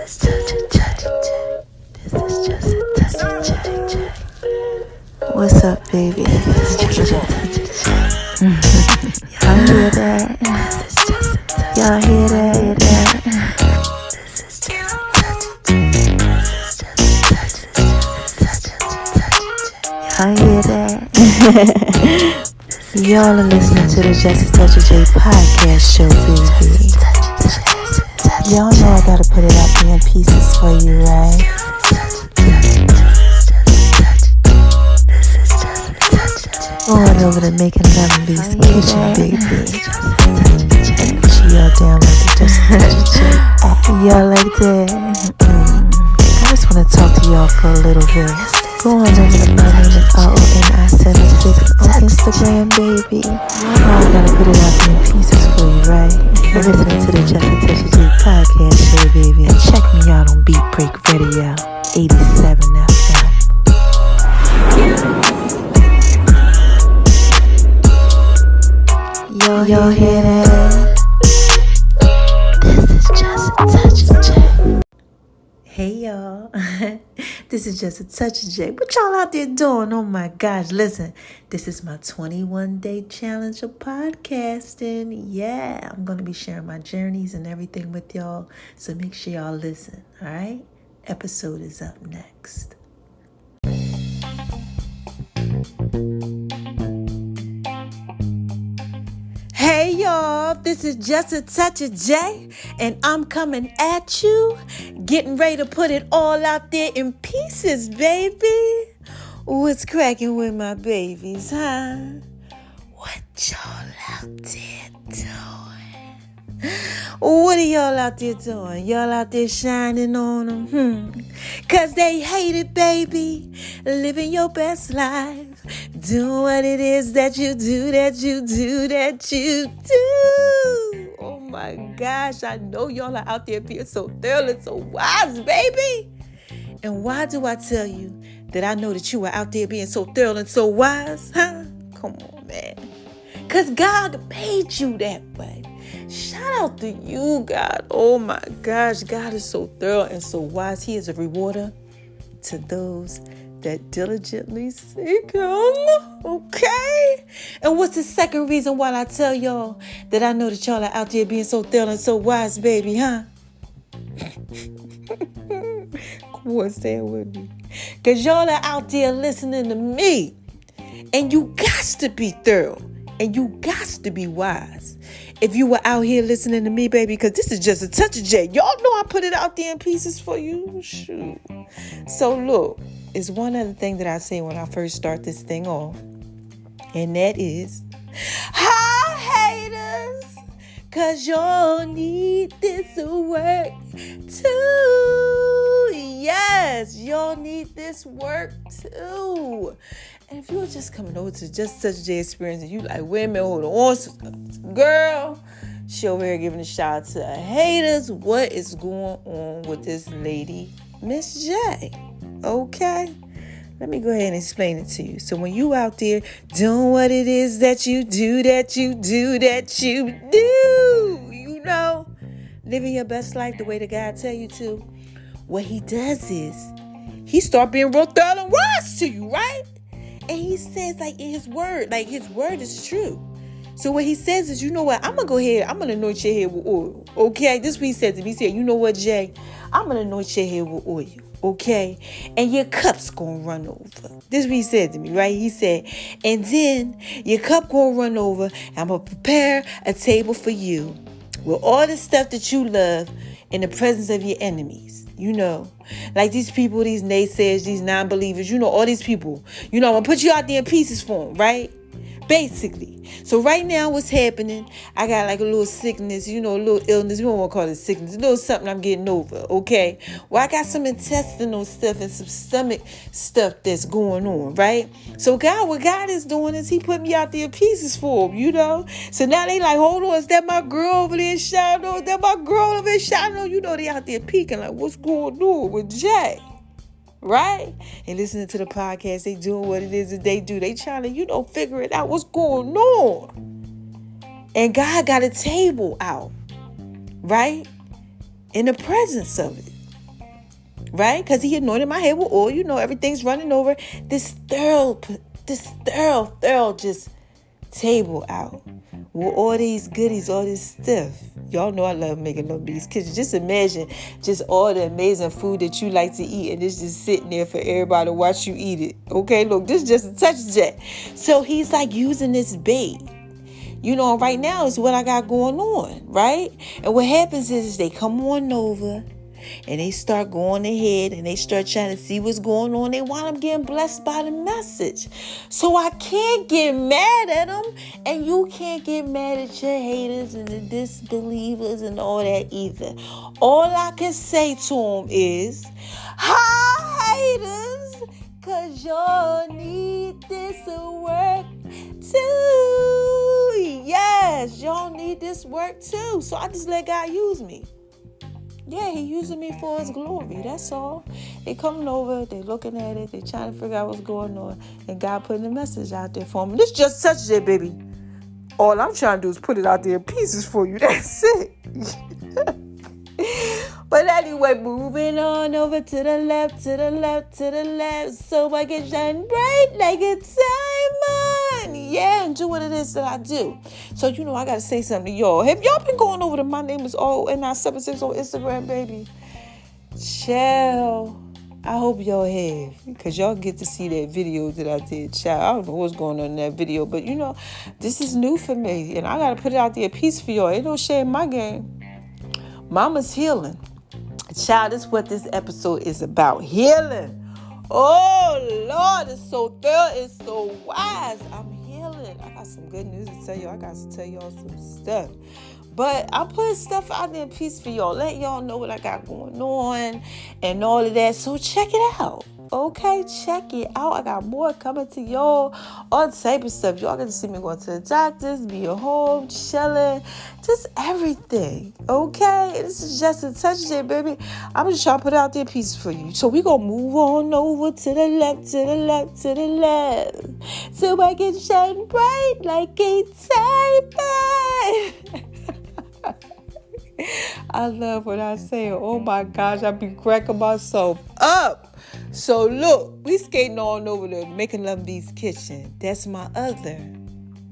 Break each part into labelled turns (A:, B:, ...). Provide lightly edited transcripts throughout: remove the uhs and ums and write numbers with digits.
A: is just a touch. This is just a touch. What's up, baby? This is just a touch. Y'all hear that? Y'all hear that? This is just a touch. Y'all hear that? Y'all are listening to the Just a Touch of J podcast show, baby. Y'all know I gotta put it out there in pieces for you, right? Going over to making Lemonbee's kitchen, baby. She y'all down like the Just a Touch of J. Y'all like that? I just wanna talk to y'all for a little bit. Go on over to my name is RONI76 on Instagram, baby. Y'all know I gotta put it out there in pieces for you, right? You're listening to the Just a Touch of J podcast show, baby. And check me out on Beat Break Radio, 87 FM. Y'all hear that? This is Just a Touch of J. Hey y'all, this is Just a Touch of J. What y'all out there doing? Oh my gosh, listen, this is my 21-day challenge of podcasting. Yeah, I'm going to be sharing my journeys and everything with y'all, so make sure y'all listen, all right? Episode is up next. Hey y'all, this is Just a Touch of J, and I'm coming at you, getting ready to put it all out there in pieces, baby. What's cracking with my babies, huh? What y'all out there doing? What are y'all out there doing? Y'all out there shining on them? Cause they hate it, baby. Living your best life. Doing what it is that you do. Oh my gosh, I know y'all are out there being so thorough and so wise, baby. And why do I tell you that I know that you are out there being so thorough and so wise, huh? Come on, man. Cause God made you that way. Shout out to you, God. Oh my gosh, God is so thorough and so wise. He is a rewarder to those that diligently seek him. Okay? And what's the second reason why I tell y'all that I know that y'all are out there being so thorough and so wise, baby, huh? Come on, say it with me. Because y'all are out there listening to me. And you got to be thorough. And you got to be wise. If you were out here listening to me, baby, because this is Just a Touch of J. Y'all know I put it out there in pieces for you. Shoot. So look, it's one other thing that I say when I first start this thing off. And that is, hi, haters. Because y'all need this work too. Yes, y'all need this work too. And if you're just coming over to Just Such a J experience and you like, wait a minute, hold on, girl, she over here giving a shout out to her haters. What is going on with this lady, Miss J? Okay, let me go ahead and explain it to you. So when you out there doing what it is that you do, you know, living your best life the way that God tell you to, what he does is he start being real thorough and wise to you, right? And he says, like, in his word is true. So what he says is, you know what? I'm going to go ahead. I'm going to anoint your head with oil. Okay? This is what he said to me. He said, you know what, Jay? I'm going to anoint your head with oil. Okay? And your cup's going to run over. This is what he said to me, right? He said, and then your cup going to run over. I'm going to prepare a table for you with all the stuff that you love in the presence of your enemies. You know, like these people, these naysayers, these non-believers, you know, all these people, you know, I'm going to put you out there in pieces for them, right? Basically. So right now what's happening, I got like a little sickness, you know, a little illness. We don't want to call it sickness. A little something I'm getting over, okay? Well, I got some intestinal stuff and some stomach stuff that's going on, right? So what God is doing is he put me out there in pieces for him, you know? So now they like, hold on, is that my girl over there shining on? Is that my girl over there shining on? You know, they out there peeking like, what's going on with Jay? Right? And listening to the podcast, they doing what it is that they do. They trying to, figure it out. What's going on? And God got a table out, right? In the presence of it. right? Because he anointed my head with oil. You know, everything's running over. This thorough just table out with all these goodies, all this stuff. Y'all know I love making Love Bees Kitchen. Just imagine just all the amazing food that you like to eat, and it's just sitting there for everybody to watch you eat it. Okay, look, this is just a touch of that. So he's like using this bait. You know, right now is what I got going on, right? And what happens is they come on over and they start going ahead and they start trying to see what's going on. They wind up getting blessed by the message. So I can't get mad at them, and you can't get mad at your haters and the disbelievers and all that either. All I can say to them is, hi haters, cause y'all need this work too. Yes, y'all need this work too. So I just let God use me. Yeah, he using me for his glory. That's all. They coming over, they looking at it, they trying to figure out what's going on, and God putting the message out there for them. This just touches it, baby. All I'm trying to do is put it out there in pieces for you. That's it. But anyway, moving on over to the left, to the left, to the left, so I can shine bright like a diamond. Yeah, and do what it is that I do. So, you know, I got to say something to y'all. Have y'all been going over to My Name is O976 on Instagram, baby? Child. I hope y'all have, because y'all get to see that video that I did. Child, I don't know what's going on in that video, but, you know, this is new for me, and I got to put it out there a piece for y'all. Ain't no shame in my game. Mama's healing. Child, this is what this episode is about. Healing. Oh, Lord, it's so thorough. It's so wise. I'm healing. I got some good news to tell y'all. I got to tell y'all some stuff. But I'm putting stuff out there in peace for y'all. Let y'all know what I got going on and all of that. So check it out. Okay, check it out. I got more coming to y'all. All type of stuff. Y'all get to see me going to the doctors, be at home, chilling, just everything. Okay, this is just a touch of it, baby. I'm just trying to put out there piece for you. So we gonna move on over to the left, to the left, to the left, so I can shine bright like a diamond. I love what I say. Oh my gosh, I be cracking myself up. So look, we skating on over to Making Love Bees Kitchen. That's my other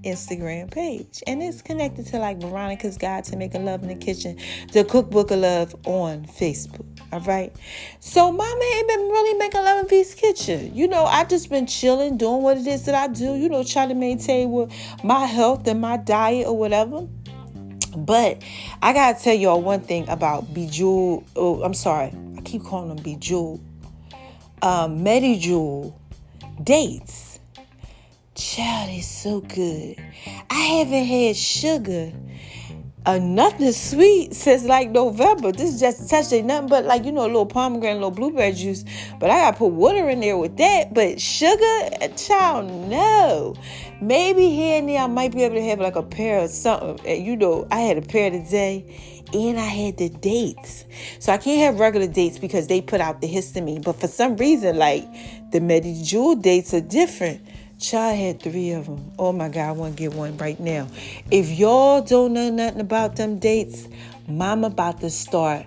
A: Instagram page, and it's connected to like Veronica's Guide to Making Love in the Kitchen, the Cookbook of Love on Facebook. All right. So mama ain't been really making love in Bees Kitchen. You know, I just been chilling, doing what it is that I do. You know, trying to maintain with my health and my diet or whatever. But I gotta tell y'all one thing about Bejeweled. Oh, I'm sorry, I keep calling them Bejeweled. Medijewel dates. Child, it's so good. I haven't had sugar or nothing sweet since like November. This is just touch ain't nothing but like, you know, a little pomegranate, a little blueberry juice. But I gotta put water in there with that. But sugar, child, no. Maybe here and there I might be able to have like a pear or something. And you know, I had a pear today. And I had the dates. So I can't have regular dates because they put out the histamine. But for some reason, like, the Medijewel dates are different. Child, had 3 of them. Oh, my God, I want to get one right now. If y'all don't know nothing about them dates, mama about to start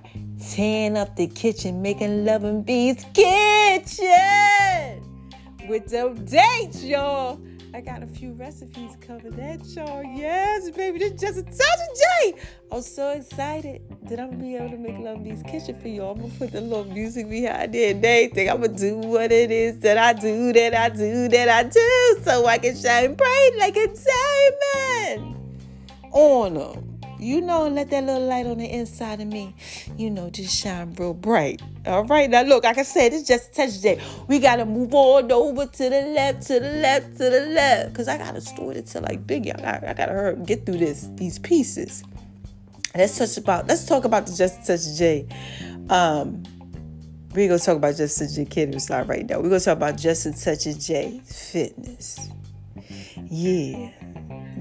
A: tearing up the kitchen, making Love and Bees Kitchen with them dates, y'all. I got a few recipes covered that, y'all. Yes, baby, this is just a touch of J. I'm so excited that I'm going to be able to make Love Bees Kitchen for y'all. I'm going to put the little music behind it and everything. I'm going to do what it is that I do, so I can shine bright like a diamond on them. You know, and let that little light on the inside of me, you know, just shine real bright. All right. Now, look, like I said, it's just a touch of that. We got to move on over to the left, to the left, to the left. Because I got a story to tell like Biggie. I got to hurry up and get through these pieces. Let's talk about the Just a Touch of J. We're going to talk about Just a Touch of J. Can't even start right now. We're going to talk about Just a Touch of J Fitness. Yeah.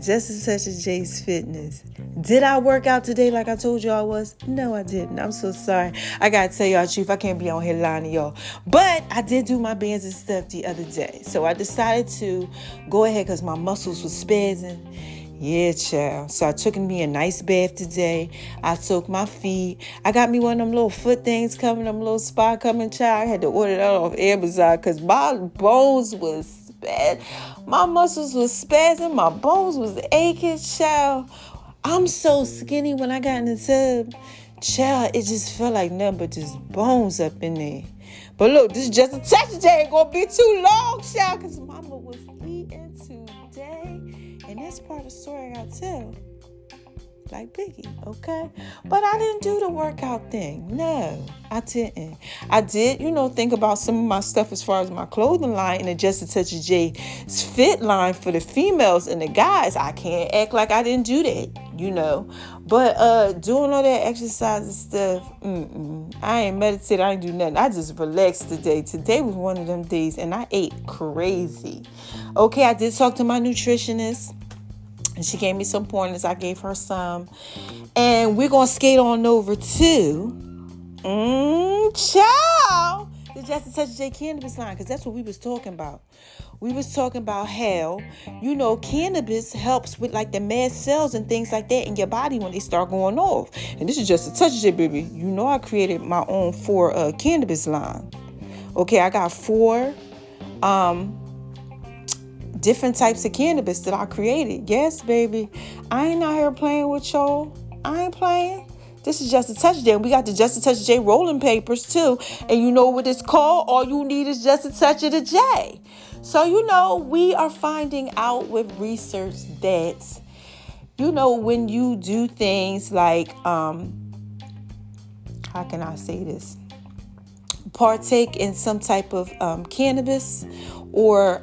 A: Just a Touch of J's Fitness. Did I work out today like I told you I was? No, I didn't. I'm so sorry. I got to tell y'all the truth. I can't be on here lying to y'all. But I did do my bands and stuff the other day. So I decided to go ahead because my muscles were spazzing. Yeah, child. So I took me a nice bath today. I soaked my feet. I got me one of them little foot things coming, them little spa coming, child. I had to order that off Amazon because my bones was bad. My muscles was spazzing. My bones was aching, child. I'm so skinny when I got in the tub. Child, it just felt like nothing but just bones up in there. But look, this is just a touch today. Ain't gonna be too long, child, because mama was eating today. And that's part of the story I gotta tell. Like Biggie, okay? But I didn't do the workout thing. No, I didn't. I did, think about some of my stuff as far as my clothing line and Just a Touch of J's fit line for the females and the guys. I can't act like I didn't do that, But doing all that exercise and stuff, I ain't meditated. I ain't do nothing. I just relaxed today. Today was one of them days, and I ate crazy. Okay, I did talk to my nutritionist. And she gave me some pointers. I gave her some. And we're going to skate on over to child. The Just a Touch of J cannabis line. Because that's what we was talking about. We was talking about how, cannabis helps with like the mast cells and things like that in your body when they start going off. And this is Just a Touch of J, baby. I created my own 4 cannabis line. Okay, I got 4 different types of cannabis that I created. Yes, baby. I ain't out here playing with y'all. I ain't playing. This is Just a Touch J. We got the Just a Touch J rolling papers too. And you know what it's called? All you need is just a touch of the J. So, we are finding out with research that, when you do things like, how can I say this? Partake in some type of cannabis or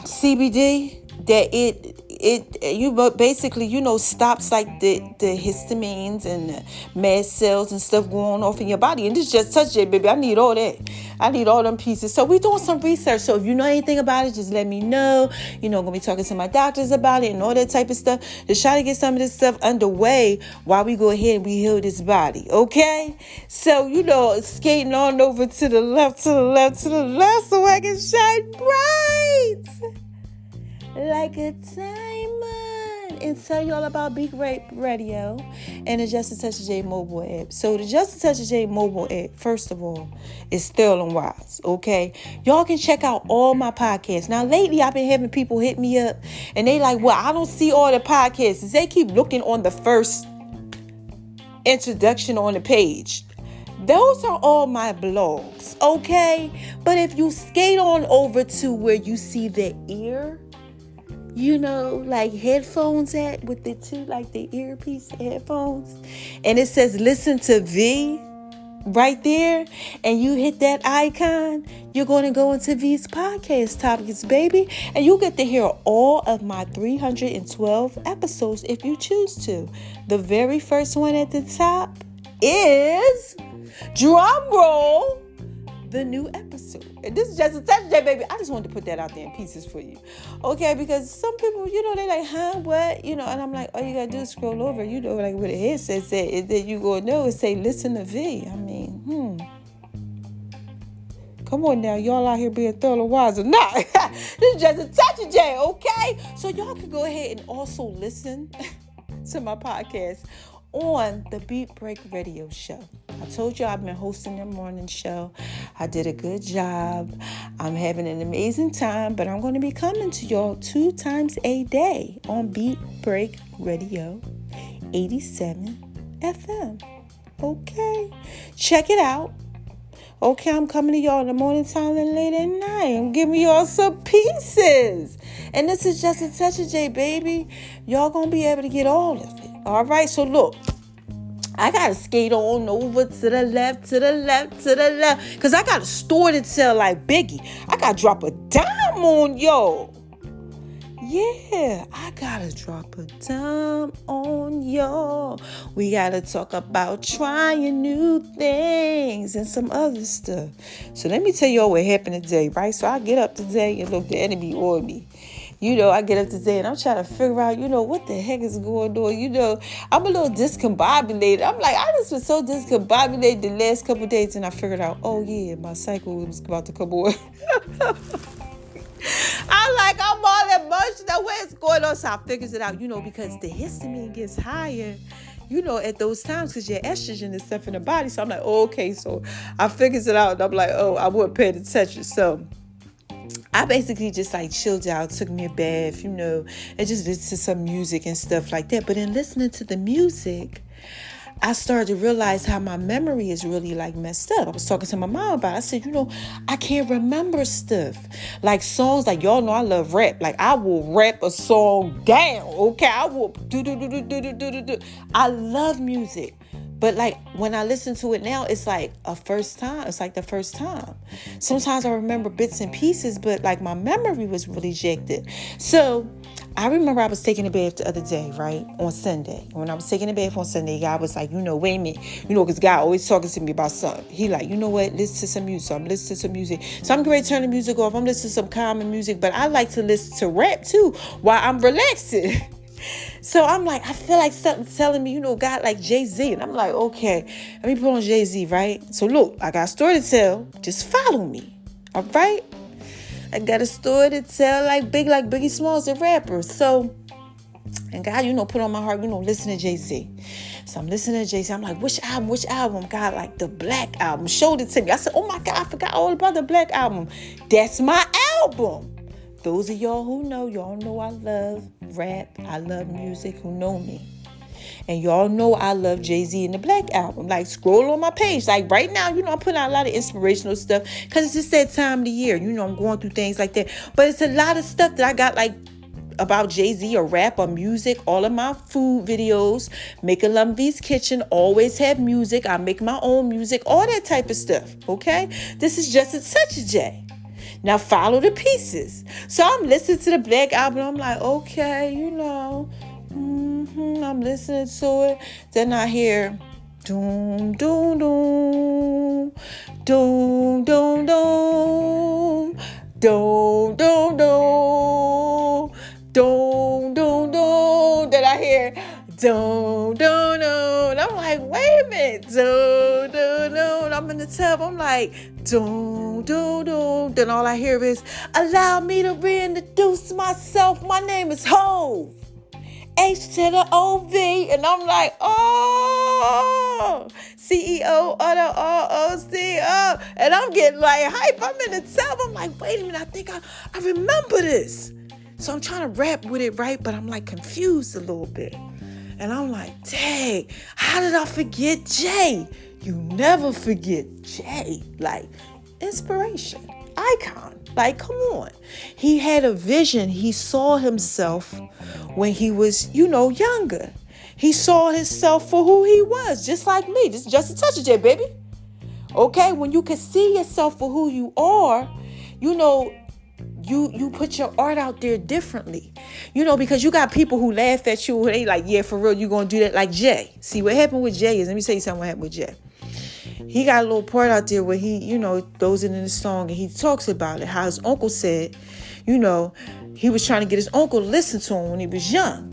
A: CBD, that stops like the histamines and the mast cells and stuff going off in your body. And this Just Touch It, baby. I need all that. I need all them pieces. So we doing some research. So if you know anything about it, just let me know. I'm gonna be talking to my doctors about it and all that type of stuff. Just try to get some of this stuff underway while we go ahead and we heal this body. Okay? So skating on over to the left, so I can shine bright like a diamond and tell you all about Beat Rape Radio and the Just a Touch of J mobile app. So the Just a Touch of J mobile app, first of all, is Sterling Wise, okay? Y'all can check out all my podcasts. Now, lately, I've been having people hit me up, and they like, well, I don't see all the podcasts. They keep looking on the first introduction on the page. Those are all my blogs, okay? But if you skate on over to where you see the ear, like headphones at with the 2, like the earpiece headphones. And it says listen to V right there. And you hit that icon. You're going to go into V's podcast topics, baby. And you get to hear all of my 312 episodes if you choose to. The very first one at the top is, drum roll, the new episode. And this is Just a Touch J, baby. I just wanted to put that out there in pieces for you. Okay, because some people, they like, huh, what? And I'm like, all you gotta do is scroll over, like what the head says, and then you go know and say, listen to V. I mean, come on now, y'all out here being thoroughly wise or not. This is Just a Touch of J, okay? So y'all can go ahead and also listen to my podcast on the Beat Break Radio Show. I told you I've been hosting their morning show. I did a good job. I'm having an amazing time, but I'm going to be coming to y'all 2 times a day on Beat Break Radio 87 FM. Okay? Check it out. Okay, I'm coming to y'all in the morning time and late at night. I'm giving y'all some pieces. And this is Just a Touch of J, baby. Y'all going to be able to get all of it. All right, so look. I got to skate on over to the left, because I got a story to tell like Biggie. I got to drop a dime on y'all. Yeah, I got to drop a dime on y'all. We got to talk about trying new things and some other stuff. So let me tell y'all what happened today, right? So I get up today and look, the enemy on me. I get up today and I'm trying to figure out, what the heck is going on. I'm a little discombobulated. I'm like, I just was so discombobulated the last couple of days, and I figured out, oh yeah, my cycle was about to come on. I'm all emotional. What's going on? So I figures it out, because the histamine gets higher, at those times because your estrogen is stuff in the body. So I'm like, oh, okay. So I figures it out. And I'm like, oh, I wasn't paying attention. So I basically just like chilled out, took me a bath, and just listened to some music and stuff like that. But in listening to the music, I started to realize how my memory is really like messed up. I was talking to my mom about it. I said, I can't remember stuff. Like songs, like y'all know I love rap. Like I will rap a song down. Okay, I will do. I love music. But like when I listen to it now, it's like a first time. It's like the first time. Sometimes I remember bits and pieces, but like my memory was really ejected. So I remember I was taking a bath the other day, right? On Sunday. When I was taking a bath on Sunday, God was like, wait a minute. Because God always talking to me about something. He like, you know what? Listen to some music. So I'm listening to some music. So I'm going to turn the music off. I'm listening to some calming music. But I like to listen to rap too while I'm relaxing. So I'm like, I feel like something telling me, God like Jay-Z. And I'm like, okay, let me put on Jay-Z, right? So look, I got a story to tell. Just follow me. All right? I got a story to tell like Biggie Smalls, the rapper. So, and God, put on my heart, listen to Jay-Z. So I'm listening to Jay-Z. I'm like, which album? God, like the Black Album. Showed it to me. I said, oh my God, I forgot all about the Black Album. That's my album. Those of y'all who know, y'all know I love rap. I love music, who know me. And y'all know I love Jay-Z and the Black Album. Like, scroll on my page. Like, right now, I'm putting out a lot of inspirational stuff. Because it's just that time of the year. I'm going through things like that. But it's a lot of stuff that I got, like, about Jay-Z or rap or music. All of my food videos. Make a Love V's Kitchen. Always have music. I make my own music. All that type of stuff. Okay? This is just such a Jay. Now follow the pieces. So I'm listening to the Black Album. I'm like, okay, I'm listening to it. Then I hear doom, doom, doom, doom, doom, doom, doom, doom, doom, doom, doom, doom. Then I hear doom, doom, doom. And I'm like, wait a minute. Doom, doom, doom. I'm in the tub. I'm like, doom, doom, doom. Then all I hear is, allow me to reintroduce myself. My name is Hov. H to the O-V. And I'm like, oh, CEO of the ROCO. And I'm getting like hype. I'm in the tub. I'm like, wait a minute. I think I remember this. So I'm trying to rap with it, right? But I'm like confused a little bit. And I'm like, dang, how did I forget Jay? You never forget Jay. Like, inspiration, icon. Like, come on. He had a vision. He saw himself when he was, younger. He saw himself for who he was, just like me. This is just a touch of Jay, baby. Okay? When you can see yourself for who you are, you put your art out there differently. Because you got people who laugh at you and they like, yeah, for real, you gonna do that like Jay. See, what happened with Jay is, let me tell you something what happened with Jay. He got a little part out there where he, throws it in the song and he talks about it. How his uncle said, he was trying to get his uncle to listen to him when he was young.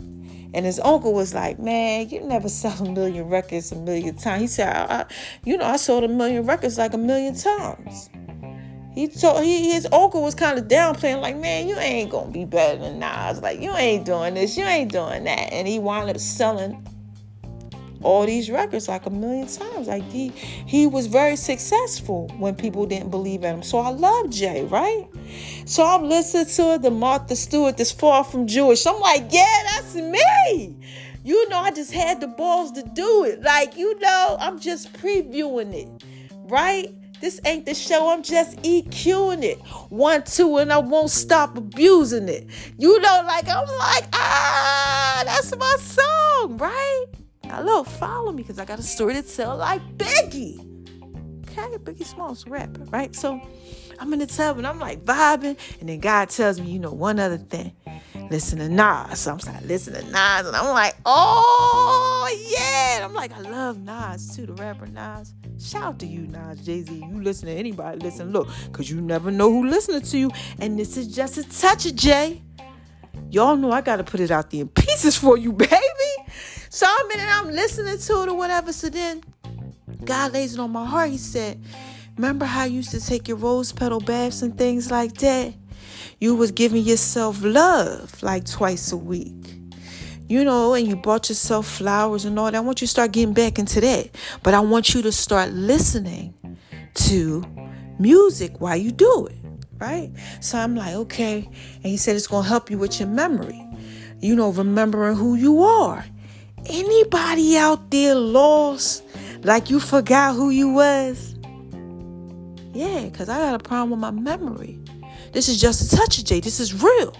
A: And his uncle was like, man, you never sell 1 million records 1 million times. He said, I sold 1 million records like 1 million times. His uncle was kind of downplaying, like, man, you ain't gonna be better than Nas. Like, you ain't doing this, you ain't doing that. And he wound up selling all these records like 1 million times. Like, he was very successful when people didn't believe in him. So I love Jay, right? So I'm listening to the Martha Stewart, This Far From Jewish. I'm like, yeah, that's me. I just had the balls to do it. Like, I'm just previewing it, right? This ain't the show. I'm just EQing it. 1, 2, and I won't stop abusing it. I'm like, that's my song, right? Now, look, follow me because I got a story to tell like Biggie. Okay, Biggie Smalls, rapper, right? So I'm in the tub and I'm like vibing. And then God tells me, one other thing. Listen to Nas. So I'm starting to listen to Nas. And I'm like, oh, yeah. And I'm like, I love Nas too, the rapper Nas. Shout out to you, Nas, Jay-Z. You listen to anybody, listen, look, because you never know who listening to you. And this is just a touch of Jay. Y'all know I got to put it out there in pieces for you, baby. So I'm listening to it or whatever. So then God lays it on my heart. He said, remember how you used to take your rose petal baths and things like that? you was giving yourself love like twice a week. And you bought yourself flowers and all that. I want you to start getting back into that. But I want you to start listening to music while you do it, right? So I'm like, okay. And he said it's going to help you with your memory. Remembering who you are. Anybody out there lost, like you forgot who you was? Yeah, because I got a problem with my memory. This is just a touch of J. This is real.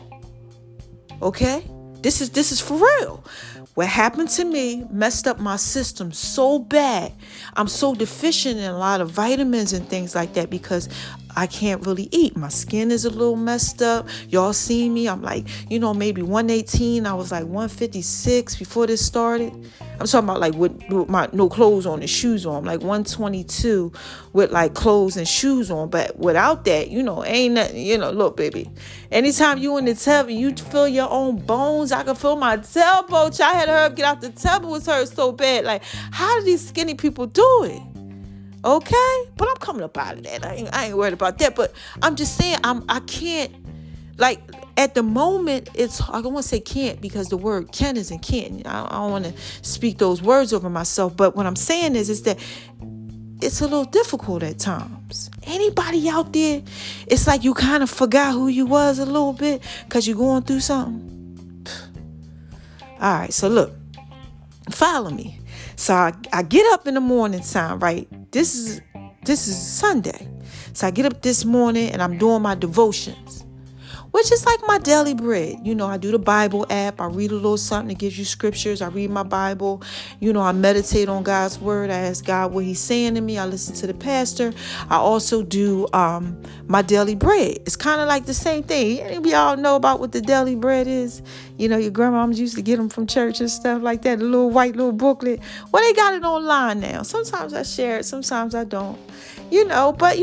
A: Okay? This is for real. What happened to me messed up my system so bad. I'm so deficient in a lot of vitamins and things like that because I can't really eat. My skin is a little messed up. Y'all see me. I'm like, maybe 118. I was like 156 before this started. I'm talking about like with my no clothes on and shoes on. I'm like 122 with like clothes and shoes on. But without that, ain't nothing. Look, baby. Anytime you in the tub and you feel your own bones, I can feel my elbow. I had her get out the tub. It was hurt so bad. Like, how do these skinny people do it? Okay, but I'm coming up out of that. I ain't worried about that. But I'm just saying, I can't. Like at the moment, I don't want to say can't because the word can isn't can't. I don't want to speak those words over myself. But what I'm saying is that it's a little difficult at times. Anybody out there, it's like you kind of forgot who you was a little bit because you're going through something. All right, so look, follow me. So I get up in the morning time, right? This is Sunday. So I get up this morning and I'm doing my devotions, which is like my daily bread. I do the Bible app. I read a little something that gives you scriptures. I read my Bible. I meditate on God's word. I ask God what he's saying to me. I listen to the pastor. I also do my daily bread. It's kind of like the same thing. Anybody all know about what the daily bread is? Your grandmoms used to get them from church and stuff like that. The little white booklet. Well, they got it online now. Sometimes I share it. Sometimes I don't. But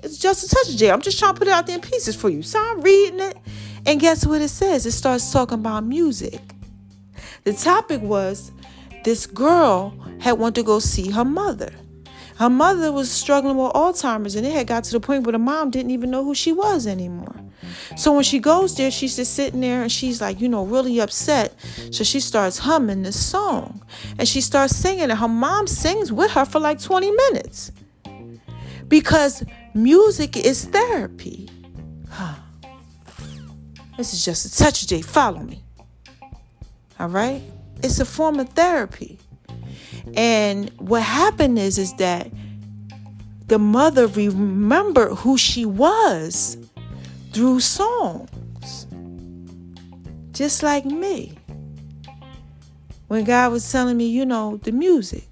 A: it's just a touch of J. I'm just trying to put it out there in pieces for you. So I'm reading it. And guess what it says? It starts talking about music. The topic was this girl had wanted to go see her mother. Her mother was struggling with Alzheimer's, and it had got to the point where the mom didn't even know who she was anymore. So when she goes there, she's just sitting there and she's like, really upset. So she starts humming this song and she starts singing, and her mom sings with her for like 20 minutes because music is therapy. This is just a touch of J. Follow me. All right. It's a form of therapy. And what happened is that the mother remembered who she was through songs. Just like me. When God was telling me, the music,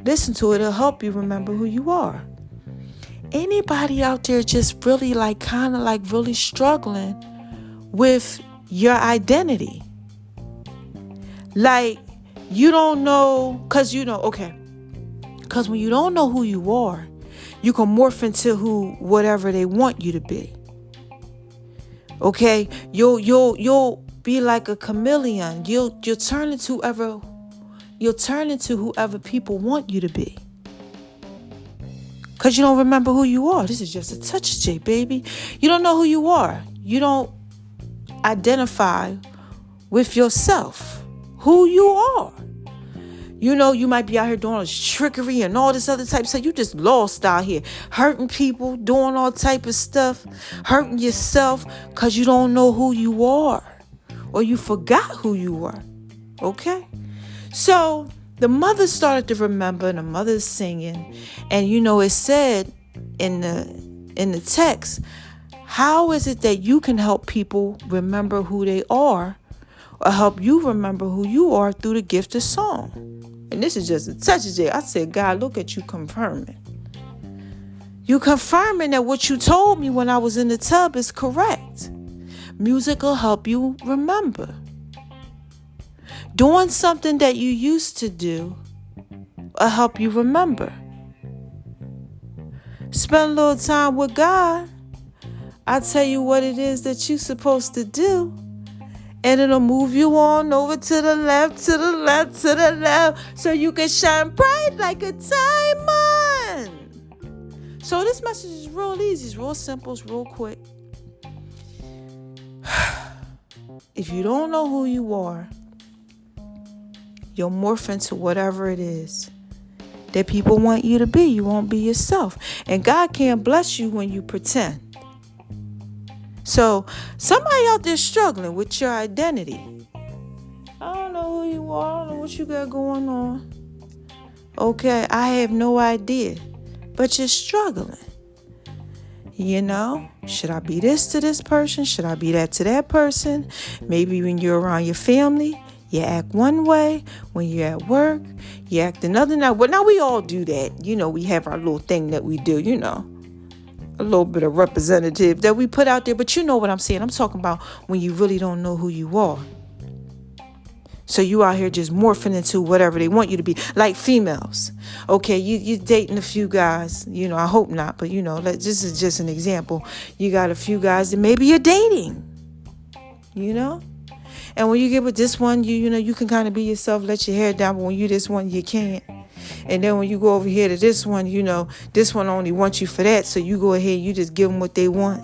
A: listen to it. It'll help you remember who you are. Anybody out there just really really struggling with your identity? Like, you don't know, because because when you don't know who you are, you can morph into whatever they want you to be. Okay, you'll be like a chameleon. You'll turn into whoever people want you to be. Because you don't remember who you are. This is just a touch of J, baby. You don't know who you are. You don't identify with yourself, who you are. You might be out here doing all this trickery and all this other type of stuff. You just lost out here, hurting people, doing all type of stuff, hurting yourself because you don't know who you are or you forgot who you are. Okay? So the mother started to remember, and the mother's singing, and it said in the text, how is it that you can help people remember who they are or help you remember who you are through the gift of song? And this is just a touch of J. I said, God, look at you confirming. You confirming that what you told me when I was in the tub is correct. Music will help you remember. Doing something that you used to do will help you remember. Spend a little time with God. I'll tell you what it is that you're supposed to do. And it'll move you on over to the left, to the left, to the left, so you can shine bright like a diamond. So this message is real easy. It's real simple. It's real quick. if you don't know who you are, you'll morph into whatever it is that people want you to be. You won't be yourself. And God can't bless you when you pretend. So somebody out there struggling with your identity. I don't know who you are. I don't know what you got going on. Okay, I have no idea. But you're struggling. You know, should I be this to this person? Should I be that to that person? Maybe when you're around your family, you act one way. When you're at work, you act another. Now we all do that. You know, we have our little thing that we do, you know. A little bit of representative that we put out there. But you know what I'm saying. I'm talking about when you really don't know who you are. So you out here just morphing into whatever they want you to be. Like females. Okay, you dating a few guys. You know, I hope not. But, you know, this is just an example. You got a few guys that maybe you're dating. You know? And when you get with this one, you know, you can kind of be yourself, let your hair down. But when you this one, you can't. And then when you go over here to this one, you know, this one only wants you for that. So you go ahead, you just give them what they want.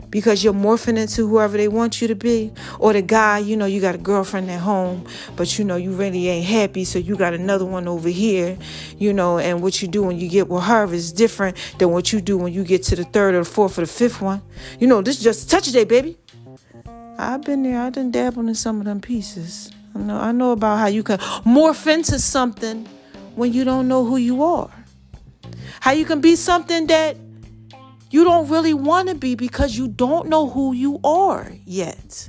A: Because you're morphing into whoever they want you to be. Or the guy, you know, you got a girlfriend at home, but, you know, you really ain't happy. So you got another one over here, you know, and what you do when you get with her is different than what you do when you get to the third or the fourth or the fifth one. You know, this is just a touch a day, baby. I've been there. I done dabbled in some of them pieces. I know about how you can morph into something when you don't know who you are. How you can be something that you don't really want to be because you don't know who you are yet.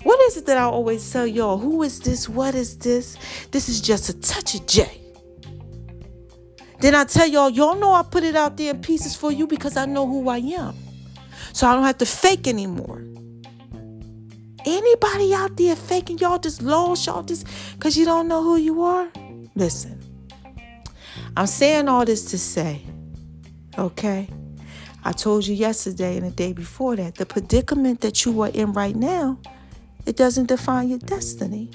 A: What is it that I always tell y'all? Who is this? What is this? This is just a touch of J. Then I tell y'all know I put it out there in pieces for you because I know who I am. So I don't have to fake anymore. Anybody out there faking, y'all just lost, y'all just because you don't know who you are? Listen, I'm saying all this to say, okay, I told you yesterday and the day before that, the predicament that you are in right now, it doesn't define your destiny.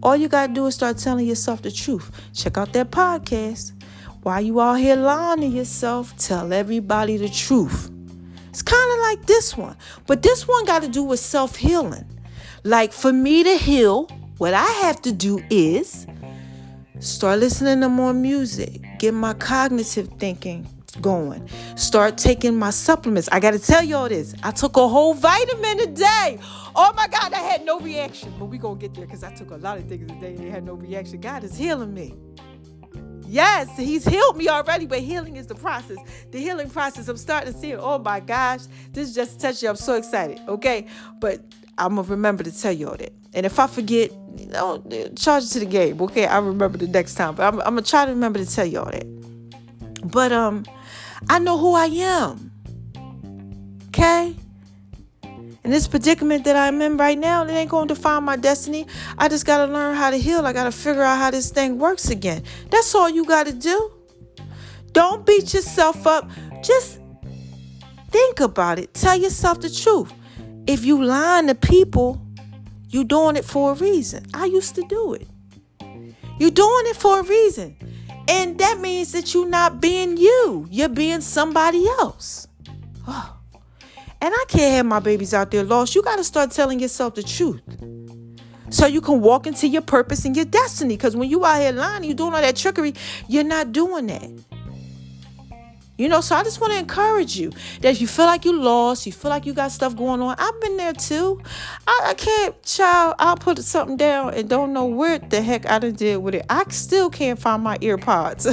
A: All you got to do is start telling yourself the truth. Check out that podcast. While you out here lying to yourself, tell everybody the truth. It's kind of like this one. But this one got to do with self-healing. Like for me to heal, what I have to do is start listening to more music. Get my cognitive thinking going. Start taking my supplements. I got to tell y'all this. I took a whole vitamin today. Oh my God, I had no reaction. But we going to get there because I took a lot of things today and they had no reaction. God is healing me. Yes, he's healed me already, but healing is the process. The healing process, I'm starting to see it. Oh my gosh, this is just touching. I'm so excited, okay? But I'm going to remember to tell you all that. And if I forget, you know, charge it to the game, okay? I'll remember the next time. But I'm going to try to remember to tell you all that. But I know who I am, okay? And this predicament that I'm in right now, it ain't going to define my destiny. I just got to learn how to heal. I got to figure out how this thing works again. That's all you got to do. Don't beat yourself up. Just think about it. Tell yourself the truth. If you lying to people, you doing it for a reason. I used to do it. You're doing it for a reason. And that means that you're not being you. You're being somebody else. Oh. And I can't have my babies out there lost. You got to start telling yourself the truth so you can walk into your purpose and your destiny. Because when you out here lying, you doing all that trickery, you're not doing that. You know, so I just want to encourage you that if you feel like you lost, you feel like you got stuff going on. I've been there too. I can't, child, I'll put something down and don't know where the heck I done did with it. I still can't find my ear pods.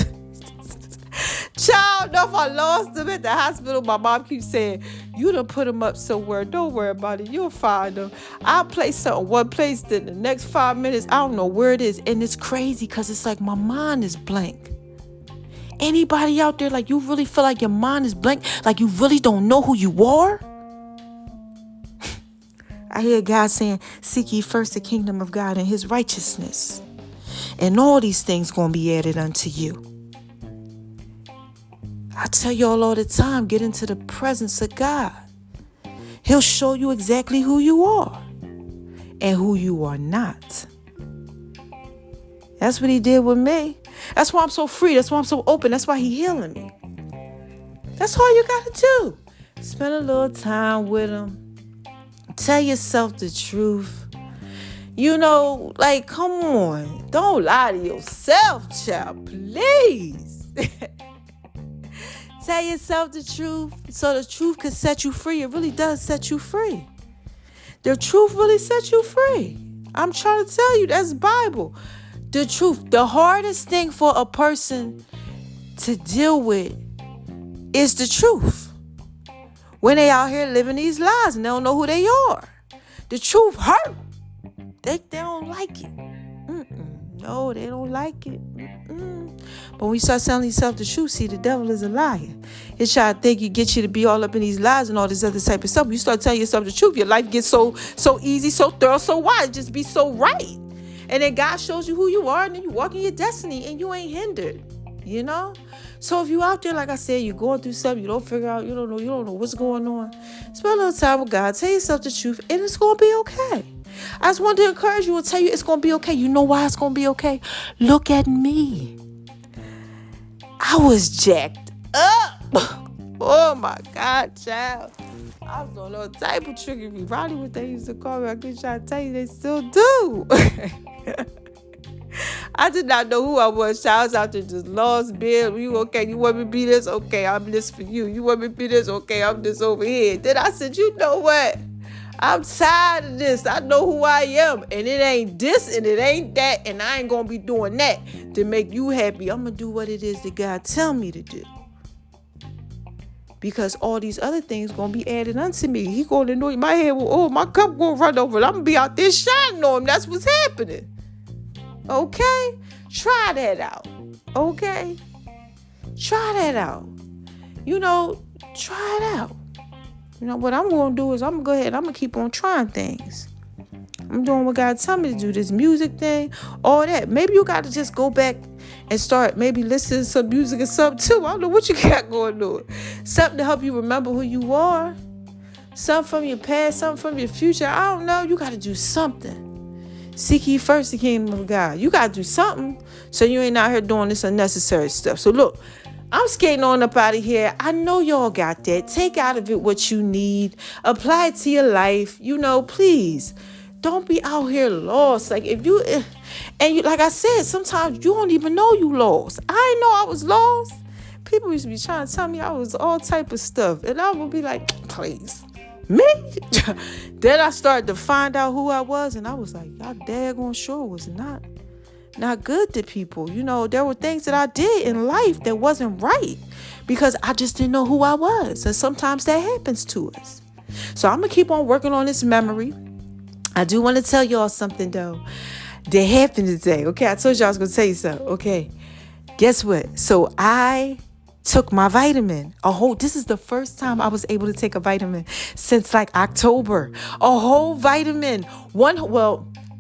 A: Child, no, if I lost them at the hospital, my mom keeps saying, you done put them up somewhere. Don't worry about it. You'll find them. I'll place something one place, then the next 5 minutes, I don't know where it is. And it's crazy because it's like my mind is blank. Anybody out there, like you really feel like your mind is blank? Like you really don't know who you are? I hear God saying, seek ye first the kingdom of God and his righteousness. And all these things going to be added unto you. I tell y'all all the time, get into the presence of God. He'll show you exactly who you are and who you are not. That's what he did with me. That's why I'm so free. That's why I'm so open. That's why he's healing me. That's all you got to do. Spend a little time with him. Tell yourself the truth. You know, like, come on. Don't lie to yourself, child. Please. Tell yourself the truth so the truth can set you free. It really does set you free. The truth really sets you free. I'm trying to tell you, that's Bible. The truth. The hardest thing for a person to deal with is the truth. When they out here living these lies and they don't know who they are. The truth hurt. They don't like it. No, they don't like it. But when you start telling yourself the truth, see, the devil is a liar. He try to think get you to be all up in these lies and all this other type of stuff. When you start telling yourself the truth, your life gets so easy, so thorough, so wide. Just be so right. And then God shows you who you are, and then you walk in your destiny, and you ain't hindered. You know? So if you out there, like I said, you're going through something, you don't figure out, you don't know what's going on. Spend a little time with God. Tell yourself the truth, and it's going to be okay. I just want to encourage you and tell you it's going to be okay. You know why it's going to be okay? Look at me. I was jacked up. Oh, my God, child. I was on all type of trickery. Probably what they used to call me. I could try to tell you they still do. I did not know who I was. Child. I was out there just lost, Bill. You okay? You want me to be this? Okay, I'm this for you. You want me to be this? Okay, I'm this over here. Then I said, you know what? I'm tired of this. I know who I am. And it ain't this and it ain't that. And I ain't going to be doing that to make you happy. I'm going to do what it is that God tell me to do. Because all these other things going to be added unto me. He going to know my head. Oh, my cup going to run over. I'm going to be out there shining on him. That's what's happening. Okay? Try that out. Okay? Try that out. You know, try it out. You know, what I'm going to do is I'm going to go ahead. I'm going to keep on trying things. I'm doing what God tell me to do. This music thing, all that. Maybe you got to just go back and start maybe listening to some music or something too. I don't know what you got going on. Something to help you remember who you are. Something from your past, something from your future. I don't know. You got to do something. Seek ye first the kingdom of God. You got to do something so you ain't out here doing this unnecessary stuff. So look, I'm skating on up out of here. I know y'all got that. Take out of it what you need. Apply it to your life. You know, please. Don't be out here lost. Like if you, and you, like I said, sometimes you don't even know you lost. I didn't know I was lost. People used to be trying to tell me I was all type of stuff. And I would be like, please. Me? Then I started to find out who I was, and I was like, y'all daggone sure was not good to people. You know, there were things that I did in life that wasn't right because I just didn't know who I was. And sometimes that happens to us. So I'm going to keep on working on this memory. I do want to tell y'all something, though, that happened today. Okay, I told you I was going to tell you something. Okay, guess what? So I took my vitamin. This is the first time I was able to take a vitamin since like October. A whole vitamin.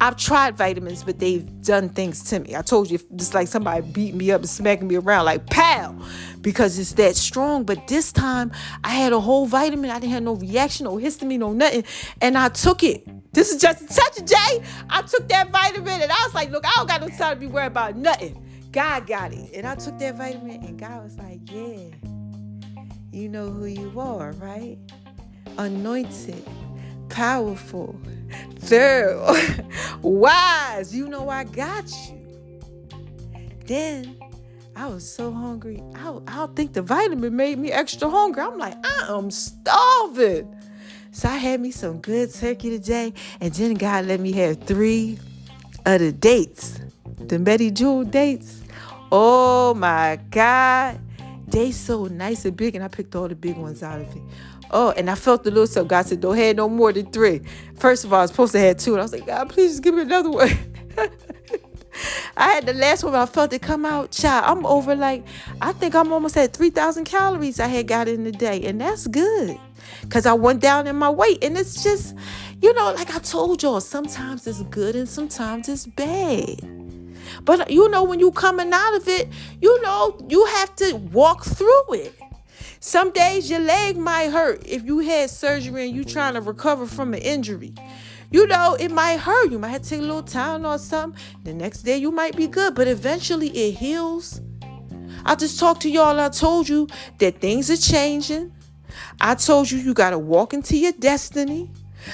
A: I've tried vitamins, but they've done things to me. I told you, it's like somebody beating me up and smacking me around like pow, because it's that strong. But this time I had a whole vitamin. I didn't have no reaction, no histamine, no nothing. And I took it. This is just a touch of Jay. I took that vitamin and I was like, look, I don't got no time to be worried about nothing. God got it. And I took that vitamin and God was like, yeah, you know who you are, right? Anointed, powerful, thorough, wise. You know I got you. Then I was so hungry. I don't think the vitamin made me extra hungry. I'm like, I am starving. So I had me some good turkey today. And then God let me have 3 of the dates. The Betty Jewel dates. Oh my God. They so nice and big. And I picked all the big ones out of it. Oh, and I felt the little stuff. God said, don't have no more than 3. First of all, I was supposed to have 2. And I was like, God, please just give me another one. I had the last one, but I felt it come out. Child, I'm over I think I'm almost at 3,000 calories I had got in the day. And that's good. Because I went down in my weight. And it's just, like I told y'all, sometimes it's good and sometimes it's bad. But, when you coming out of it, you have to walk through it. Some days your leg might hurt if you had surgery and you trying to recover from an injury. It might hurt. You might have to take a little time or something. The next day you might be good, but eventually it heals. I just talked to y'all. I told you that things are changing. I told you got to walk into your destiny.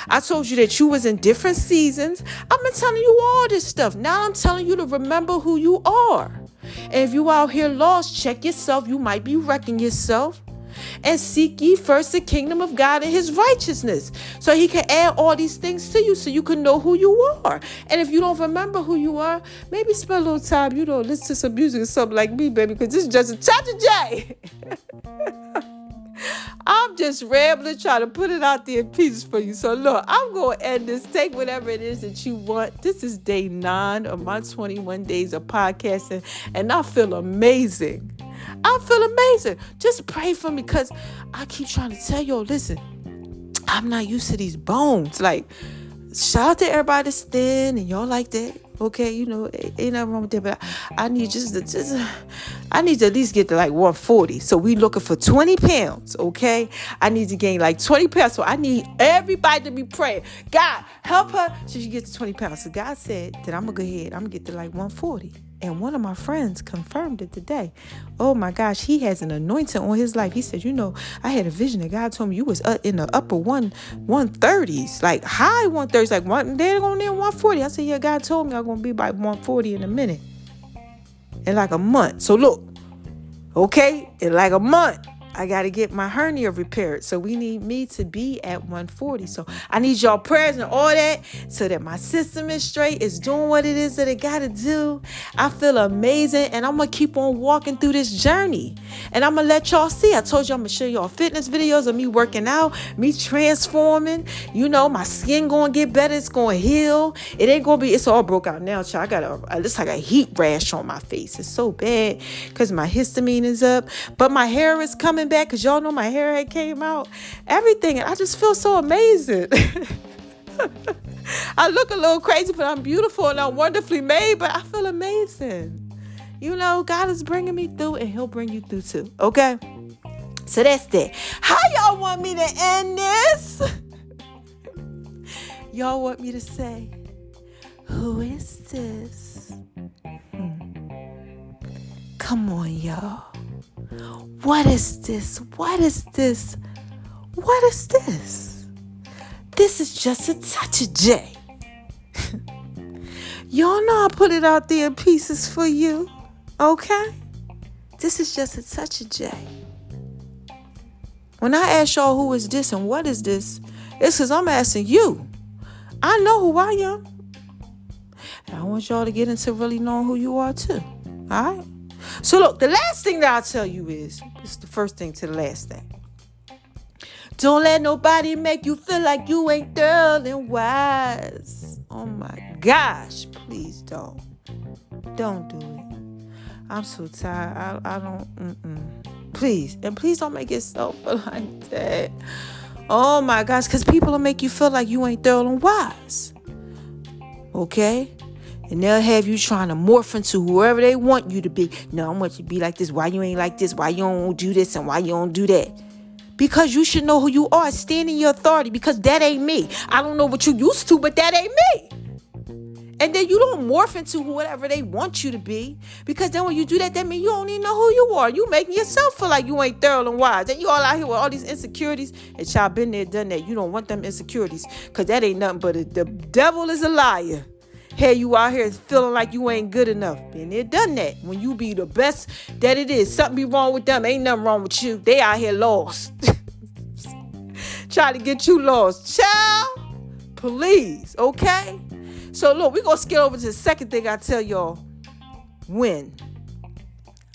A: I told you that you was in different seasons. I've been telling you all this stuff. Now I'm telling you to remember who you are. And if you out here lost, check yourself. You might be wrecking yourself. And seek ye first the kingdom of God and his righteousness, so he can add all these things to you, so you can know who you are. And if you don't remember who you are, maybe spend a little time, listen to some music or something like me, baby, because this is just a touch of J. I'm just rambling, trying to put it out there in pieces for you. So look, I'm going to end this. Take whatever it is that you want. This is day 9 of my 21 days of podcasting, and I feel amazing. I feel amazing. Just pray for me, because I keep trying to tell y'all, listen, I'm not used to these bones. Like, shout out to everybody that's thin and y'all like that. Okay, ain't nothing wrong with that, but I need I need to at least get to like 140. So we looking for 20 pounds, okay? I need to gain like 20 pounds. So I need everybody to be praying. God, help her so she gets to 20 pounds. So God said that I'm going to go ahead. I'm going to get to like 140. And one of my friends confirmed it today. Oh my gosh, he has an anointing on his life. He said, I had a vision that God told me you was in the upper 130s, like high 130s, like they're going to 140. I said, yeah, God told me I'm going to be by 140 in a minute. In like a month. So look, okay, in like a month, I got to get my hernia repaired. So we need me to be at 140. So I need y'all prayers and all that so that my system is straight. It's doing what it is that it got to do. I feel amazing. And I'm going to keep on walking through this journey. And I'm going to let y'all see. I told you I'm going to show y'all fitness videos of me working out, me transforming. My skin going to get better. It's going to heal. It ain't going to be, it's all broke out now, child. I got it's like a heat rash on my face. It's so bad because my histamine is up. But my hair is coming back, because y'all know my hair had came out, everything, and I just feel so amazing. I look a little crazy, but I'm beautiful and I'm wonderfully made, but I feel amazing. God is bringing me through, and he'll bring you through too, okay? So that's that. How y'all want me to end this? Y'all want me to say, who is this? Come on, y'all. What is this? What is this? What is this? This is just a touch of J. Y'all know I put it out there in pieces for you. Okay? This is just a touch of J. When I ask y'all who is this and what is this, it's because I'm asking you. I know who I am. And I want y'all to get into really knowing who you are too. All right? So look, the last thing that I'll tell you is, it's the first thing to the last thing. Don't let nobody make you feel like you ain't thorough and wise. Oh my gosh, please don't. Don't do it. I'm so tired. I don't, Please. And please don't make yourself feel like that. Oh my gosh, because people will make you feel like you ain't thorough and wise. Okay? And they'll have you trying to morph into whoever they want you to be. No, I want you to be like this. Why you ain't like this? Why you don't do this and why you don't do that? Because you should know who you are. Stand in your authority, because that ain't me. I don't know what you used to, but that ain't me. And then you don't morph into whatever they want you to be. Because then when you do that, that means you don't even know who you are. You making yourself feel like you ain't thorough and wise. And you all out here with all these insecurities. And y'all been there, done that. You don't want them insecurities. Because that ain't nothing but the devil is a liar. Hey, you out here feeling like you ain't good enough. Been there, done that. When you be the best that it is. Something be wrong with them. Ain't nothing wrong with you. They out here lost. Trying to get you lost. Child, please, okay? So look, we're going to skip over to the second thing I tell y'all. When?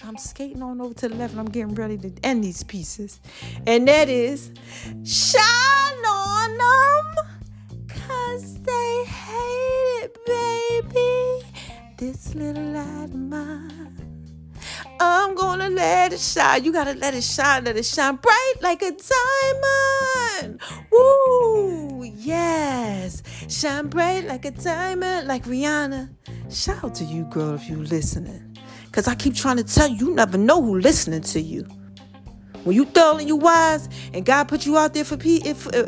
A: I'm skating on over to the left and I'm getting ready to end these pieces. And that is, shine on them. 'Cause they hate it, baby. This little light of mine, I'm gonna let it shine. You gotta let it shine bright like a diamond. Woo, yes. Shine bright like a diamond, like Rihanna. Shout out to you, girl, if you listening. 'Cause I keep trying to tell you, you never know who's listening to you. When you thorough and you wise, and God put you out there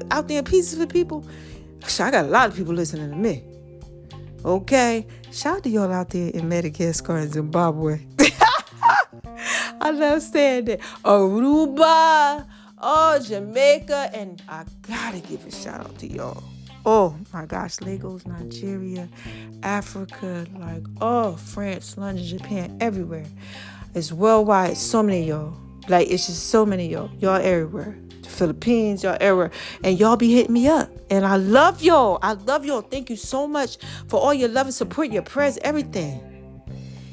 A: out there in pieces for people, I got a lot of people listening to me. Okay? Shout out to y'all out there in Madagascar and Zimbabwe. I love saying that. Aruba, Jamaica, and I gotta give a shout out to y'all. Oh my gosh, Lagos, Nigeria, Africa, France, London, Japan, everywhere. It's worldwide. So many of y'all. It's just so many of y'all. Y'all everywhere. The Philippines, y'all everywhere. And y'all be hitting me up. And I love y'all. I love y'all. Thank you so much for all your love and support, your prayers, everything.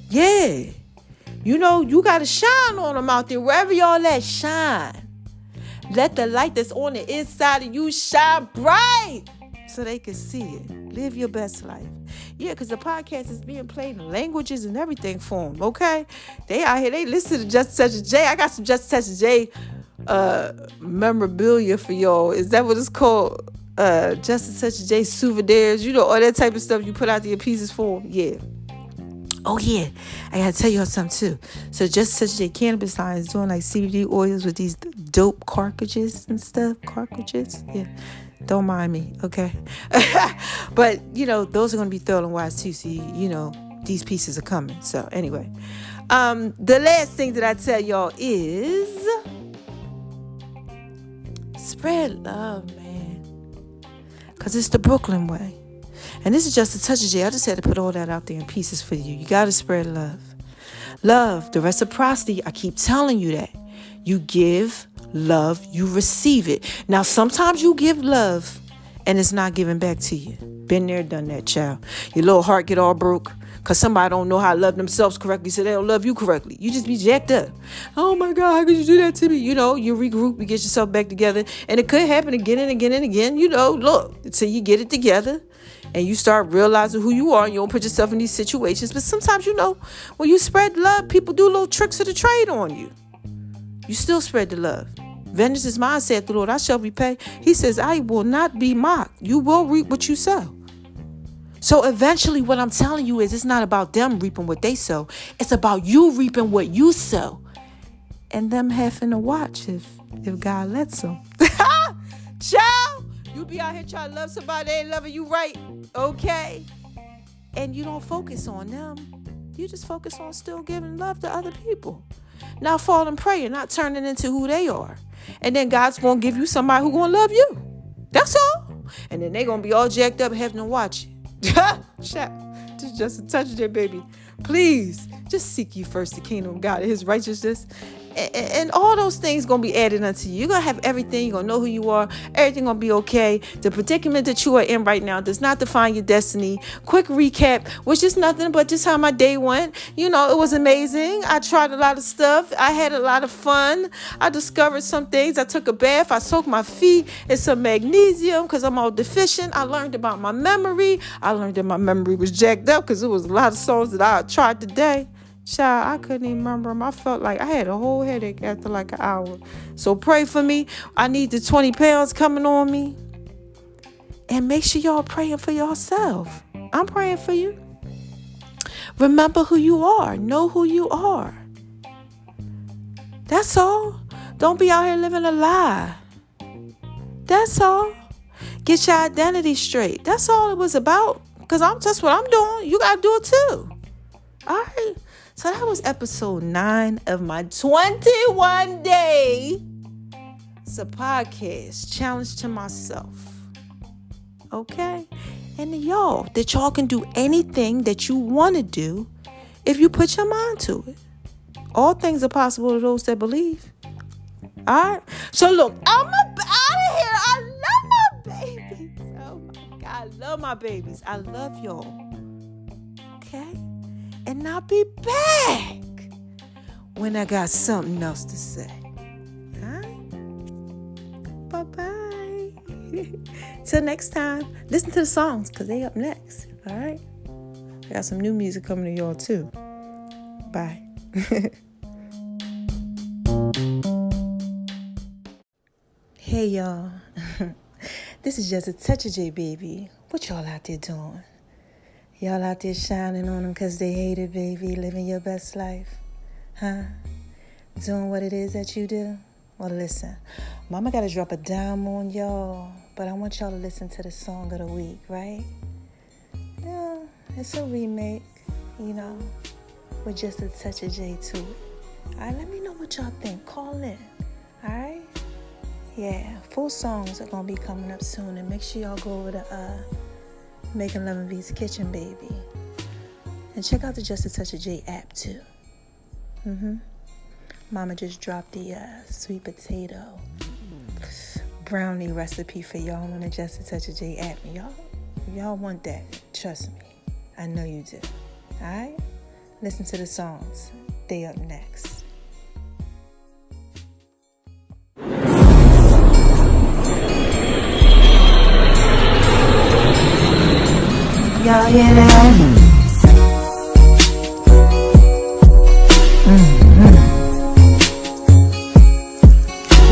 A: Yeah. You got to shine on them out there. Wherever y'all at, shine. Let the light that's on the inside of you shine bright so they can see it. Live your best life. Yeah, because the podcast is being played in languages and everything for them, okay? They out here, they listen to Just Touch of J. I got some Just Touch of J memorabilia for y'all. Is that what it's called? Just Touch of J souvenirs, all that type of stuff you put out your pieces for them. Yeah. Oh, yeah. I got to tell y'all something, too. So Just Touch of J Cannabis line is doing CBD oils with these dope cartridges and stuff. Cartridges? Yeah. Don't mind me, okay? But, those are going to be Thorold and Wise, too. So, these pieces are coming. So, anyway. The last thing that I tell y'all is spread love, man. Because it's the Brooklyn way. And this is Just a Touch of J. I just had to put all that out there in pieces for you. You got to spread love. Love, the reciprocity. I keep telling you that. You give love, you receive it. Now, sometimes you give love and it's not given back to you. Been there, done that, child. Your little heart get all broke because somebody don't know how to love themselves correctly, so they don't love you correctly. You just be jacked up. Oh my God, how could you do that to me? You regroup, you get yourself back together. And it could happen again and again and again. Look, until you get it together and you start realizing who you are and you don't put yourself in these situations. But sometimes, when you spread love, people do little tricks of the trade on you. You still spread the love. Vengeance is mine, saith the Lord, I shall repay. He says, I will not be mocked. You will reap what you sow. So eventually what I'm telling you is it's not about them reaping what they sow. It's about you reaping what you sow. And them having to watch if God lets them. Child, you be out here trying to love somebody, they ain't loving you right. Okay? And you don't focus on them. You just focus on still giving love to other people. Not fall and pray and not turning into who they are. And then God's going to give you somebody who's going to love you. That's all. And then they're going to be all jacked up having to watch it. Shout. This is Just a Touch of J, baby. Please, just seek ye first the kingdom of God and his righteousness. And all those things going to be added unto you. You're going to have everything. You're going to know who you are. Everything going to be okay. The predicament that you are in right now does not define your destiny. Quick recap, which is nothing but just how my day went. It was amazing. I tried a lot of stuff. I had a lot of fun. I discovered some things. I took a bath. I soaked my feet in some magnesium because I'm all deficient. I learned about my memory. I learned that my memory was jacked up because it was a lot of songs that I tried today. Child, I couldn't even remember them. I felt like I had a whole headache after an hour. So pray for me. I need the 20 pounds coming on me. And make sure y'all praying for yourself. I'm praying for you. Remember who you are. Know who you are. That's all. Don't be out here living a lie. That's all. Get your identity straight. That's all it was about. Because that's what I'm doing. You got to do it too. All right. So that was episode 9 of my 21-day podcast challenge to myself. Okay? And y'all, that y'all can do anything that you want to do if you put your mind to it. All things are possible to those that believe. All right? So look, I'm out of here. I love my babies. Oh my God, I love my babies. I love y'all. Okay? And I'll be back when I got something else to say. All right? Bye-bye. Till next time, listen to the songs because they up next. All right? I got some new music coming to y'all too. Bye. Hey, y'all. This is Just a Touch of J, baby. What y'all out there doing? Y'all out there shining on them because they hate it, baby. Living your best life. Huh? Doing what it is that you do? Well, listen. Mama got to drop a dime on y'all. But I want y'all to listen to the song of the week, right? Yeah, it's a remake, with just a touch of J to it. All right, let me know what y'all think. Call in. All right? Yeah, full songs are gonna be coming up soon, and make sure y'all go over to Making Love in V's Kitchen, baby, and check out the Just a Touch of J app too. Mama just dropped the sweet potato brownie recipe for y'all on the Just a Touch of J app. Y'all want that? Trust me, I know you do. All right, listen to the songs. They up next. Y'all hear that?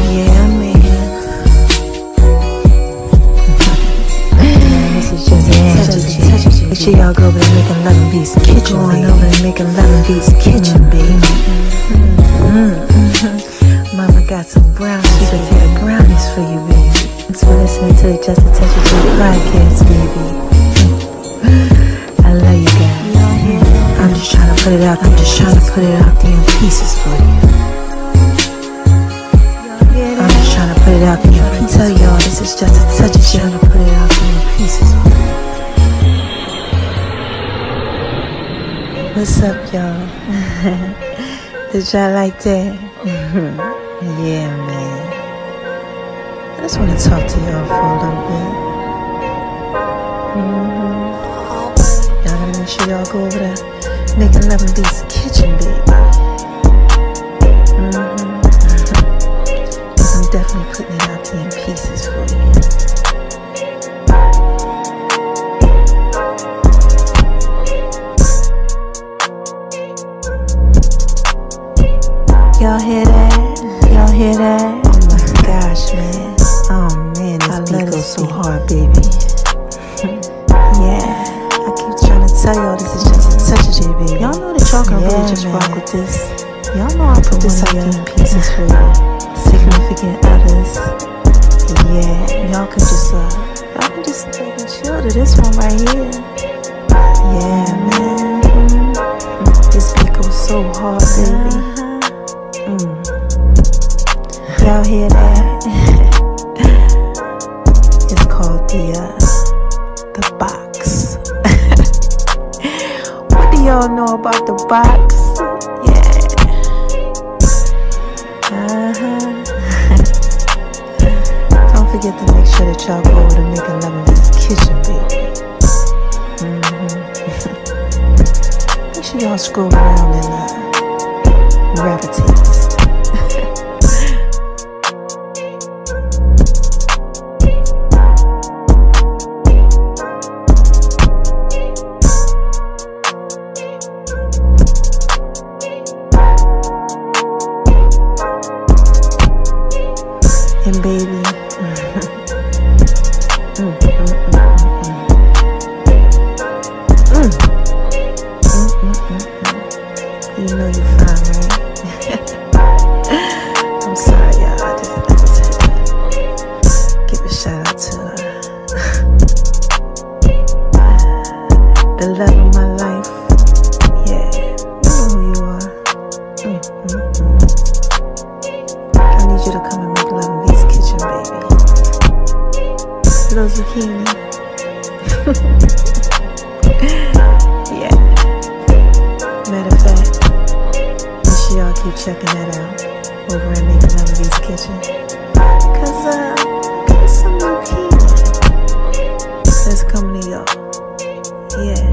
A: Yeah, man. This is just a touch of G. Make sure y'all go over to Making Love in V's Kitchen. Going over to Making Love in V's Kitchen, baby. Mama got some brownies, sweet potato brownies for you, baby. Thanks for listening to the Just a Touch of G podcast, baby. I love you guys. I'm just trying to put it out. I'm just trying to put it out there in pieces for you. I'm just trying to put it out there. I tell y'all, this is just a touch of trying to put it out there in pieces for you. What's up, y'all? Did y'all like that? Yeah, man. I just want to talk to y'all for a little bit. Y'all gotta make sure y'all go over there. Making Love in V's Kitchen, baby. Cause I'm definitely putting it out there in pieces for you. Y'all hear that? Y'all hear that? Oh my gosh, man. Oh man, this beat goes so hard, baby. Yeah. Tell y'all this is just a touch of J, baby. Y'all know that y'all can really just rock with this. Y'all know I put this out in pieces for you. Significant others. Yeah, y'all can just take and chill to this one right here. Yeah, man. This beat goes so hard, baby. Y'all hear that? It's called the box. Y'all know about the box? Yeah. Don't forget to make sure that y'all go over to Making Love in V's Kitchen, baby. Make sure y'all scroll around and gravitate. And baby, you know you're fine, right? I'm sorry, y'all. I just had to give a shout out to the love of my life. Yeah, you know who you are. I need you to come and make love in V's Kitchen, baby. Little zucchini. Yeah. Matter of fact, make sure y'all keep checking that out over at Making Love in V's Kitchen. Cause got some zucchini that's coming to y'all. Yeah.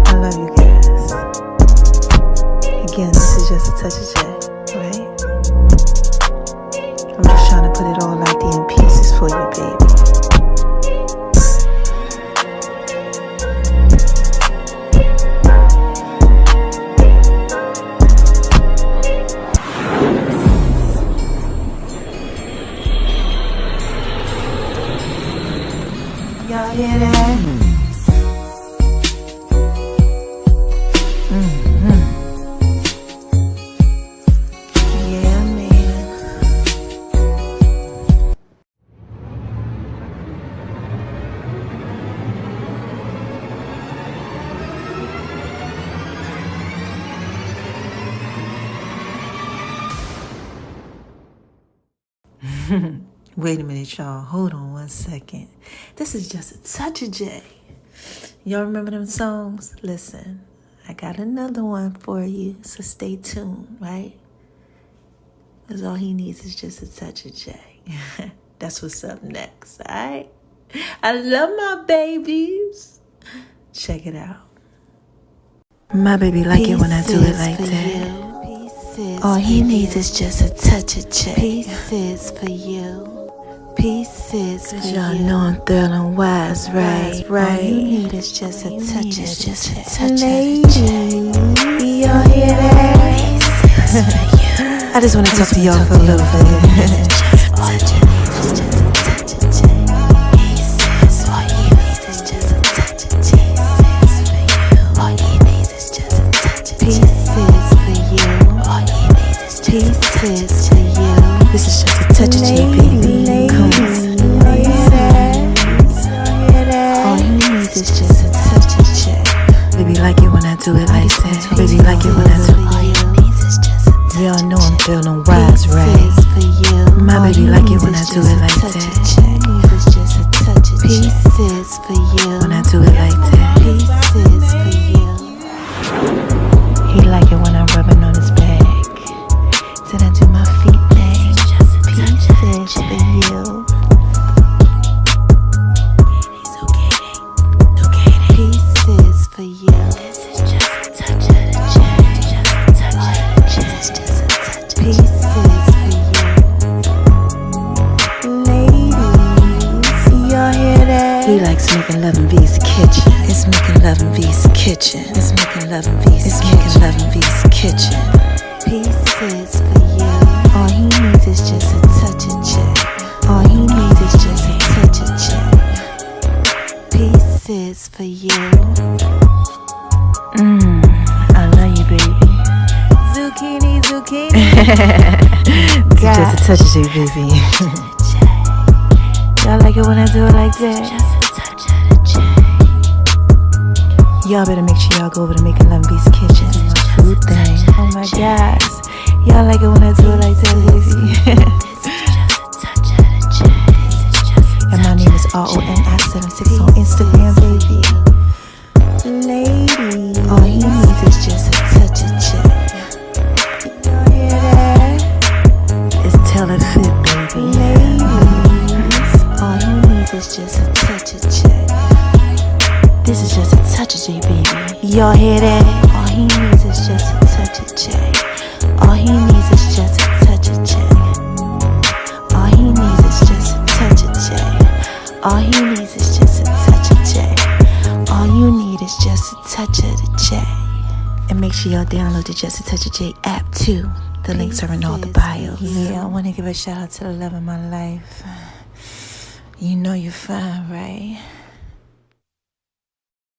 A: I love you guys. Again, this is just a touch of J, right? I'm just trying to put it all out there in pieces for you, baby. Y'all hear that? Yeah, man. Wait a minute, y'all. Hold on one second. This is just a touch of J. Y'all remember them songs? Listen, I got another one for you, so stay tuned, right? Because all he needs is just a touch of J. That's what's up next, all right? I love my babies. Check it out. My baby like it when I do it like that. All he needs is just a touch of J.
B: Pieces for you. Pieces for you.
A: Y'all know I'm thrilling wise, right?
B: All you need is just a touch of
A: just a
B: J.
A: touch of
B: Lady,
A: J.
B: y'all hear that?
A: I just want to talk to y'all for a little bit.
B: All you need is just a touch of J. Pieces. All you need is just a touch of J. Pieces for you. All you need is just a touch of J. Pieces for you. All you need is just pieces for you.
A: This is just a touch of J, baby. Come on.
B: All you need is just a touch of J.
A: Baby like it when I do it like that. Baby like it when I do it.
B: All you need is just a touch.
A: Y'all know I'm feeling wise, right?
B: Pieces for you.
A: My baby
B: All
A: like
B: you
A: it when
B: need
A: I
B: is
A: do
B: just
A: it
B: a
A: like
B: touch
A: that.
B: of J. Need is just a touch of J. Pieces for you.
A: When I do it like that.
B: Pieces for you.
A: He like it when I'm rubbing on his back. Then I do my feet thing.
B: Pieces for you. Pieces for you. This is just a touch of the J. Just a touch of the J. This is just a touch of pieces for you. Ladies, y'all hear that?
A: He likes making love in V's kitchen. It's making love in V's kitchen. It's making love in V's kitchen. It's making love in V's kitchen.
B: Pieces for you. All he needs is just a touch of J. All he needs is just a touch of J. Pieces for you.
A: I love you, baby.
B: Zucchini, zucchini.
A: This is just a touch of J, baby. Y'all like it when I do it like that?
B: Just a touch of the J.
A: Y'all better make sure y'all go over to Making Love in V's kitchen. It's my food thing. Oh my gosh. Y'all like it when I do it like that, baby. And my name is RONI76 on Instagram, baby.
B: Lady,
A: All he needs is just a touch of J.
B: y'all hear that?
A: It's tell it fit, baby.
B: Ladies, all he needs is just a touch of J.
A: This is just a touch of J, baby.
B: Y'all hear that? All he needs is just a touch of J. All he needs is just a touch of J. All he needs is just a touch of J. All he needs is just a touch of J. All you need is just a touch of the J.
A: And make sure y'all download the Just a Touch of J app too. The links are in all the bios. Yeah, I want to give a shout out to the love of my life. You know you're fine, right?